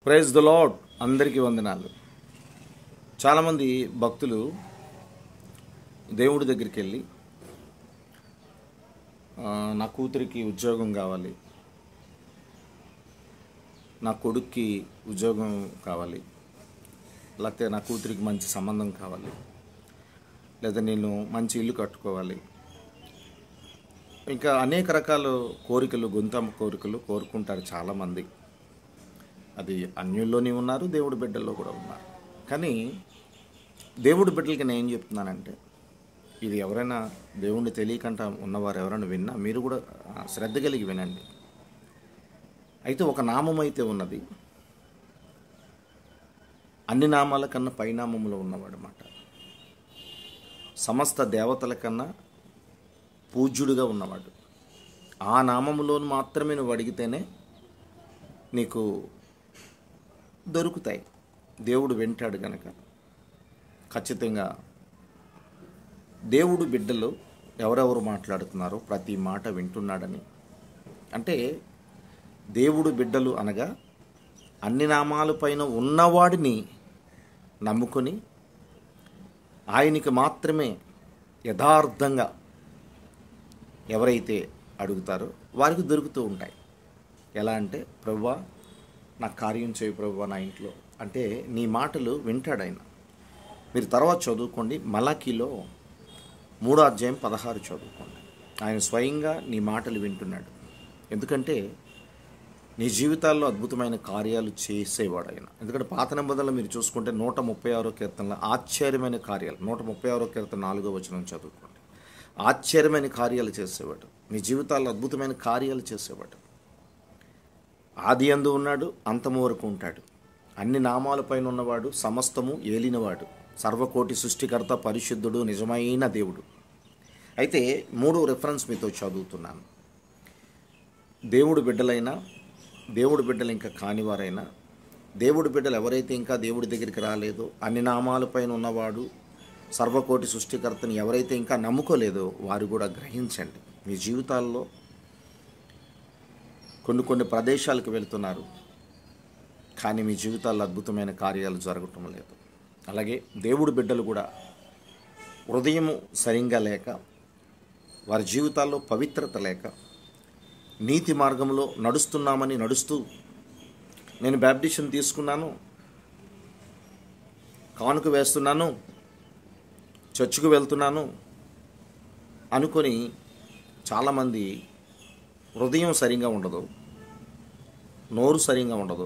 Praise the lord. అందరికీ వందనాలు. చాలామంది భక్తులు దేవుడి దగ్గరికి వెళ్ళి నా కూతురికి ఉద్యోగం కావాలి, నా కొడుక్కి ఉద్యోగం కావాలి, లేకపోతే నా కూతురికి మంచి సంబంధం కావాలి, లేదా నేను మంచి ఇల్లు కట్టుకోవాలి, ఇంకా అనేక రకాల కోరికలు, గొంతమ్మ కోరికలు కోరుకుంటారు చాలామంది. అది అన్యుల్లోనే ఉన్నారు, దేవుడి బిడ్డల్లో కూడా ఉన్నారు. కానీ దేవుడి బిడ్డలకి నేను ఏం చెప్తున్నానంటే, ఇది ఎవరైనా దేవుణ్ణి తెలియకుండా ఉన్నవారు ఎవరైనా విన్నా మీరు కూడా శ్రద్ధ కలిగి వినండి. అయితే ఒక నామం అయితే ఉన్నది, అన్ని నామాల కన్నా పైనామంలో ఉన్నవాడు అన్నమాట. సమస్త దేవతల కన్నా పూజ్యుడిగా ఉన్నవాడు. ఆ నామములో మాత్రమే నువ్వు అడిగితేనే నీకు దొరుకుతాయి. దేవుడు వింటాడు గనక ఖచ్చితంగా దేవుడు బిడ్డలు ఎవరెవరు మాట్లాడుతున్నారో ప్రతి మాట వింటున్నాడని. అంటే దేవుడు బిడ్డలు అనగా అన్ని నామాలపైన ఉన్నవాడిని నమ్ముకొని ఆయనకి మాత్రమే యథార్థంగా ఎవరైతే అడుగుతారో వారికి దొరుకుతూ ఉంటాయి. ఎలా అంటే, ప్రభువా నాకు కార్యం చేయి ప్రభువా నా ఇంట్లో అంటే నీ మాటలు వింటాడు ఆయన. మీరు తర్వాత చదువుకోండి, మలాకీలో 3వ అధ్యాయం 16 చదువుకోండి. ఆయన స్వయంగా నీ మాటలు వింటున్నాడు. ఎందుకంటే నీ జీవితాల్లో అద్భుతమైన కార్యాలు చేసేవాడు ఆయన. ఎందుకంటే పాత నిబంధనలు మీరు చూసుకుంటే 136వ కీర్తనలో ఆశ్చర్యమైన కార్యాలు, 136వ కీర్తన 4వ వచనం చదువుకోండి. ఆశ్చర్యమైన కార్యాలు చేసేవాడు, నీ జీవితాల్లో అద్భుతమైన కార్యాలు చేసేవాడు. ఆది యందు ఉన్నాడు, అంతము వరకు ఉంటాడు. అన్ని నామాలపైన ఉన్నవాడు, సమస్తము ఏలినవాడు, సర్వకోటి సృష్టికర్త, పరిశుద్ధుడు, నిజమైన దేవుడు. అయితే 3 రెఫరెన్స్ మీతో చదువుతున్నాను. దేవుడు బిడ్డలైనా, దేవుడు బిడ్డలు ఇంకా కానివారైనా, దేవుడు బిడ్డలు ఎవరైతే ఇంకా దేవుడి దగ్గరికి రాలేదో, అన్ని నామాలపైన ఉన్నవాడు, సర్వకోటి సృష్టికర్తని ఎవరైతే ఇంకా నమ్ముకోలేదో వారు కూడా గ్రహించండి. మీ జీవితాల్లో కొన్ని ప్రదేశాలకు వెళ్తున్నారు, కానీ మీ జీవితాల్లో అద్భుతమైన కార్యాలు జరగటం లేదు. అలాగే దేవుడి బిడ్డలు కూడా హృదయము సరిగ్గా లేక, వారి జీవితాల్లో పవిత్రత లేక, నీతి మార్గంలో నడుస్తూ నేను బాప్టిజం తీసుకున్నాను, కానుక వేస్తున్నాను, చర్చికి వెళ్తున్నాను అనుకొని చాలామంది హృదయం సరిగ్గా ఉండదు, నోరు సరిగ్గా ఉండదు,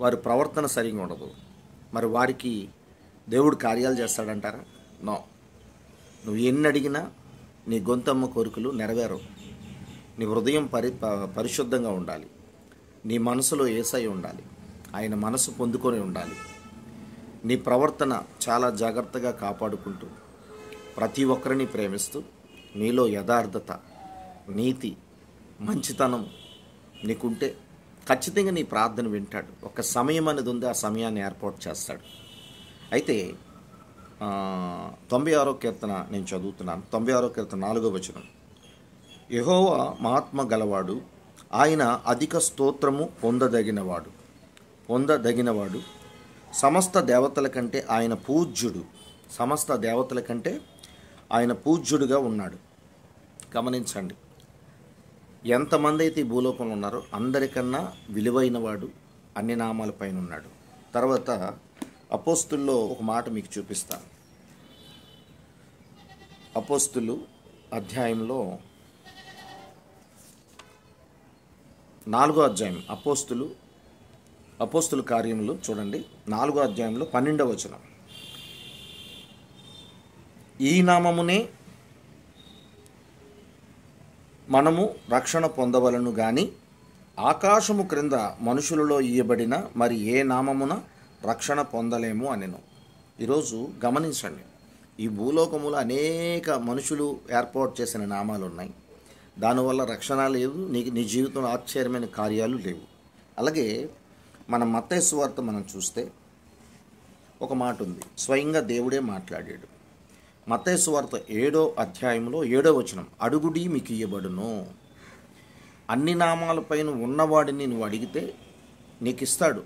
వారి ప్రవర్తన సరిగ్గా ఉండదు. మరి వారికి దేవుడు కార్యాలు చేస్తాడంటారా? నో. నువ్వు ఎన్ని అడిగినా నీ గొంతమ్మ కోరికలు నెరవేరవు. నీ హృదయం పరిశుద్ధంగా ఉండాలి, నీ మనసులో యేసయ్య ఉండాలి, ఆయన మనసు పొందుకొని ఉండాలి. నీ ప్రవర్తన చాలా జాగ్రత్తగా కాపాడుకుంటూ ప్రతి ఒక్కరిని ప్రేమిస్తూ నీలో యథార్థత, నీతి, మంచితనం నీకుంటే ఖచ్చితంగా నీ ప్రార్థన వింటాడు. ఒక సమయం అనేది ఉంది, ఆ సమయాన్ని ఏర్పాటు చేస్తాడు. అయితే 96వ కీర్తన నేను చదువుతున్నాను. 96వ కీర్తన 4వ వచనం. యెహోవా మహాత్మ గలవాడు, ఆయన అధిక స్తోత్రము పొందదగినవాడు, సమస్త దేవతల కంటే ఆయన పూజ్యుడు, సమస్త దేవతల కంటే ఆయన పూజ్యుడుగా ఉన్నాడు. గమనించండి, ఎంతమంది అయితే ఈ భూలోకంలో ఉన్నారో అందరికన్నా విలువైన వాడు అన్ని నామాలపైన ఉన్నాడు. తర్వాత అపోస్తుల్లో ఒక మాట మీకు చూపిస్తాను. అపోస్తులు అధ్యాయంలో 4వ అధ్యాయం, అపోస్తుల కార్యములు చూడండి, 4వ అధ్యాయంలో 12వ వచనం. ఈ నామమునే మనము రక్షణ పొందవలను గాని ఆకాశము క్రింద మనుషులలో ఇయ్యబడిన మరి ఏ నామమున రక్షణ పొందలేము అనెను. ఈరోజు గమనించండి, ఈ భూలోకములో అనేక మనుషులు ఏర్పాటు చేసిన నామాలు ఉన్నాయి. దానివల్ల రక్షణ లేదు, నీ జీవితంలో ఆశ్చర్యమైన కార్యాలు లేవు. అలాగే మన మత్తయి సువార్త మనం చూస్తే ఒక మాట ఉంది, స్వయంగా దేవుడే మాట్లాడాడు. మత్తయి సువార్త 7వ అధ్యాయంలో 7వ వచనం, అడుగుడి మీకు ఇయ్యబడును. అన్ని నామాలపైన ఉన్నవాడిని నువ్వు అడిగితే నీకు ఇస్తాడు,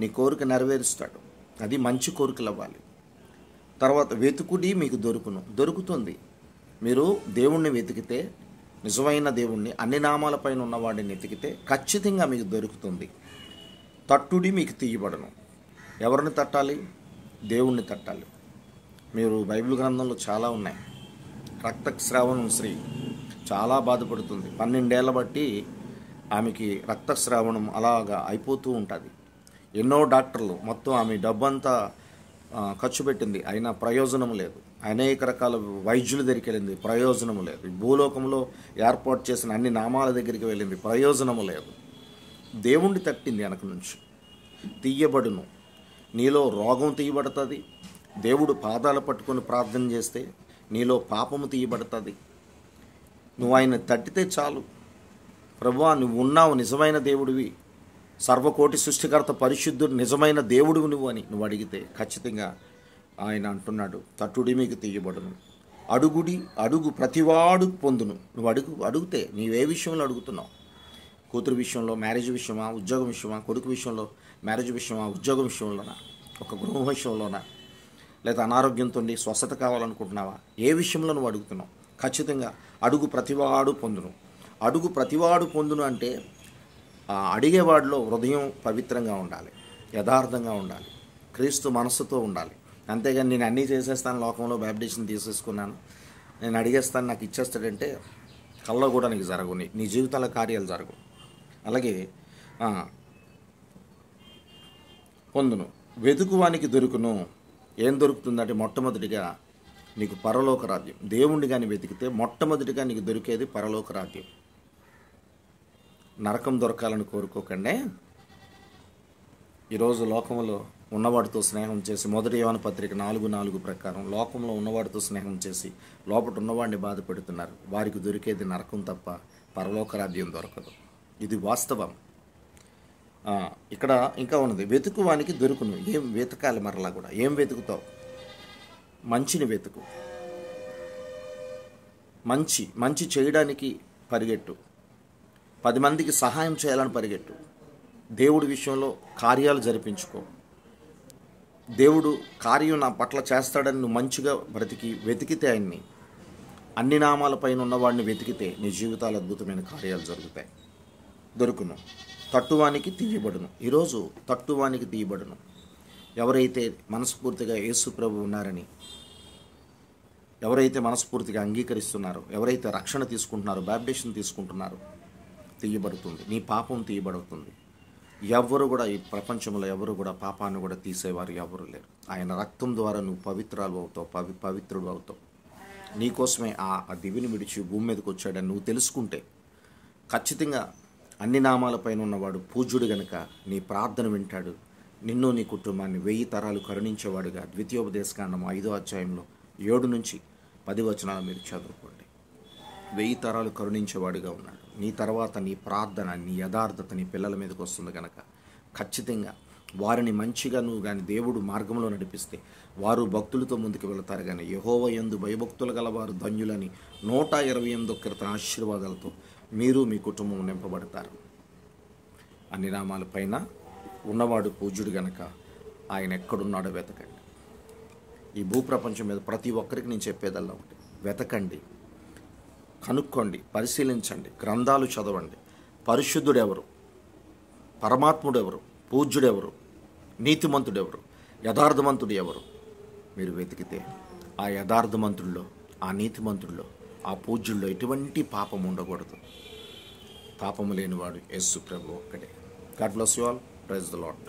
నీ కోరిక నెరవేరుస్తాడు. అది మంచి కోరికలు అవ్వాలి. తర్వాత వెతుకుడి మీకు దొరుకుతుంది. మీరు దేవుణ్ణి వెతికితే, నిజమైన దేవుణ్ణి, అన్ని నామాలపైన ఉన్నవాడిని వెతికితే ఖచ్చితంగా మీకు దొరుకుతుంది. తట్టుడి మీకు తీయబడను. ఎవరిని తట్టాలి? దేవుణ్ణి తట్టాలి. మీరు బైబిల్ గ్రంథంలో చాలా ఉన్నాయి. రక్తస్రావణం స్త్రీ చాలా బాధపడుతుంది. 12 ఏళ్ల బట్టి ఆమెకి రక్తస్రావణం అలాగా అయిపోతూ ఉంటుంది. ఎన్నో డాక్టర్లు మొత్తం ఆమె డబ్బంతా ఖర్చు పెట్టింది, అయినా ప్రయోజనం లేదు. అనేక రకాల వైద్యుల దగ్గరికి వెళ్ళింది, ప్రయోజనము లేదు. భూలోకంలో ఏర్పాటు చేసిన అన్ని నామాల దగ్గరికి వెళ్ళింది, ప్రయోజనము లేదు. దేవుణ్ణి తట్టింది వెనక నుంచి. తీయబడును. నీలో రోగం తీయబడుతుంది. దేవుడు పాదాలు పట్టుకొని ప్రార్థన చేస్తే నీలో పాపము తీయబడుతుంది. నువ్వు ఆయన తట్టితే చాలు. ప్రభువా, నువ్వు ఉన్నావు, నిజమైన దేవుడివి, సర్వకోటి సృష్టికర్త, పరిశుద్ధుడు, నిజమైన దేవుడివి నువ్వు అని నువ్వు అడిగితే ఖచ్చితంగా ఆయన అంటున్నాడు, తట్టుడి మీకు తీయబడును. అడుగు ప్రతివాడు పొందును. నువ్వు అడిగితే నీవే విషయంలో అడుగుతున్నావు? కూతురు విషయంలో, మ్యారేజ్ విషయమా, ఉద్యోగం విషయమా, కొడుకు విషయంలో, మ్యారేజ్ విషయమా, ఉద్యోగం విషయంలోనా, ఒక గృహం విషయంలోనా, లేదా అనారోగ్యంతో స్వస్థత కావాలనుకుంటున్నావా? ఏ విషయంలో నువ్వు అడుగుతున్నావు? ఖచ్చితంగా అడుగు ప్రతివాడు పొందును అంటే అడిగేవాడిలో హృదయం పవిత్రంగా ఉండాలి, యథార్థంగా ఉండాలి, క్రీస్తు మనస్సుతో ఉండాలి. అంతేగాని నేను అన్నీ చేసేస్తాను, లోకంలో బ్యాప్టిజం తీసేసుకున్నాను, నేను అడిగేస్తాను, నాకు ఇచ్చేస్తాడంటే కల్లో కూడా నీకు జరగవు, నీ జీవితాల కార్యాలు జరగవు. అలాగే పొందును. వెతుకువానికి దొరుకును. ఏం దొరుకుతుందంటే మొట్టమొదటిగా నీకు పరలోక రాజ్యం. దేవుణ్ణి కానీ వెతికితే మొట్టమొదటిగా నీకు దొరికేది పరలోక రాజ్యం. నరకం దొరకాలని కోరుకోకండి. ఈరోజు లోకంలో ఉన్నవాడితో స్నేహం చేసి, 1 యోహాను పత్రిక 4:4 ప్రకారం లోకంలో ఉన్నవాడితో స్నేహం చేసి లోపల ఉన్నవాడిని బాధ పెడుతున్నారు. వారికి దొరికేది నరకం తప్ప పరలోక రాజ్యం దొరకదు. ఇది వాస్తవం. ఇక్కడ ఇంకా ఉన్నది, వెతుకువానికి దొరుకును. ఏం వెతకాలి? మరలా కూడా ఏం వెతుకుతావు? మంచిని వెతుకు. మంచి చేయడానికి పరిగెట్టు. 10 మందికి సహాయం చేయాలని పరిగెట్టు. దేవుడి విషయంలో కార్యాలు జరిపించుకో. దేవుడు కార్యం నా పట్ల చేస్తాడని నువ్వు మంచిగా వెతికితే ఆయన్ని, అన్ని నామాలపైన ఉన్నవాడిని వెతికితే నీ జీవితాలు అద్భుతమైన కార్యాలు జరుగుతాయి. దొరుకును. తట్టువానికి తీయబడును. ఈరోజు తట్టువానికి తీయబడును. ఎవరైతే మనస్ఫూర్తిగా యేసు ప్రభు ఉన్నారని, ఎవరైతే మనస్ఫూర్తిగా అంగీకరిస్తున్నారో, ఎవరైతే రక్షణ తీసుకుంటున్నారో, బాప్టిజం తీసుకుంటున్నారో, తీయబడుతుంది. నీ పాపం తీయబడుతుంది. ఎవరు కూడా ఈ ప్రపంచంలో ఎవరు కూడా పాపాన్ని కూడా తీసేవారు ఎవరు లేరు. ఆయన రక్తం ద్వారా నువ్వు పవిత్రుడు అవుతావు. నీకోసమే ఆ దివిని విడిచి భూమి మీదకి వచ్చాడని నువ్వు తెలుసుకుంటే ఖచ్చితంగా అన్ని నామాలపైన ఉన్నవాడు పూజ్యుడు గనుక నీ ప్రార్థన వింటాడు. నిన్ను, నీ కుటుంబాన్ని 1000 తరాలు కరుణించేవాడుగా ద్వితీయోపదేశకాండం 5వ అధ్యాయంలో 7 నుంచి 10 వచనాలు మీరు చదువుకోండి. 1000 తరాలు కరుణించేవాడుగా ఉన్నాడు. నీ తర్వాత నీ ప్రార్థన, నీ యథార్థత నీ పిల్లల మీదకి వస్తుంది కనుక ఖచ్చితంగా వారిని మంచిగా నువ్వు కానీ దేవుడు మార్గంలో నడిపిస్తే వారు భక్తులతో ముందుకు వెళతారు. కానీ యెహోవా యందు భయభక్తులు గలవారు ధన్యులని 128 కీర్తన ఆశీర్వాదాలతో మీరు మీ కుటుంబం నింపబడతారు. అన్ని నామాల పైన ఉన్నవాడు పూజ్యుడు గనక ఆయన ఎక్కడున్నాడో వెతకండి. ఈ భూప్రపంచం మీద ప్రతి ఒక్కరికి నేను చెప్పేదల్లా ఒకటి, వెతకండి, కనుక్కోండి, పరిశీలించండి, గ్రంథాలు చదవండి. పరిశుద్ధుడెవరు, పరమాత్ముడెవరు, పూజ్యుడెవరు, నీతిమంతుడెవరు, యథార్థమంతుడు ఎవరు మీరు వెతికితే ఆ యథార్థమంతుల్లో, ఆ నీతిమంతుల్లో, ఆ పూజ్యుల్లో ఎటువంటి పాపం ఉండకూడదు. పాపము లేనివాడు యేసు ప్రభు ఒక్కడే. God bless you all. Praise the lord.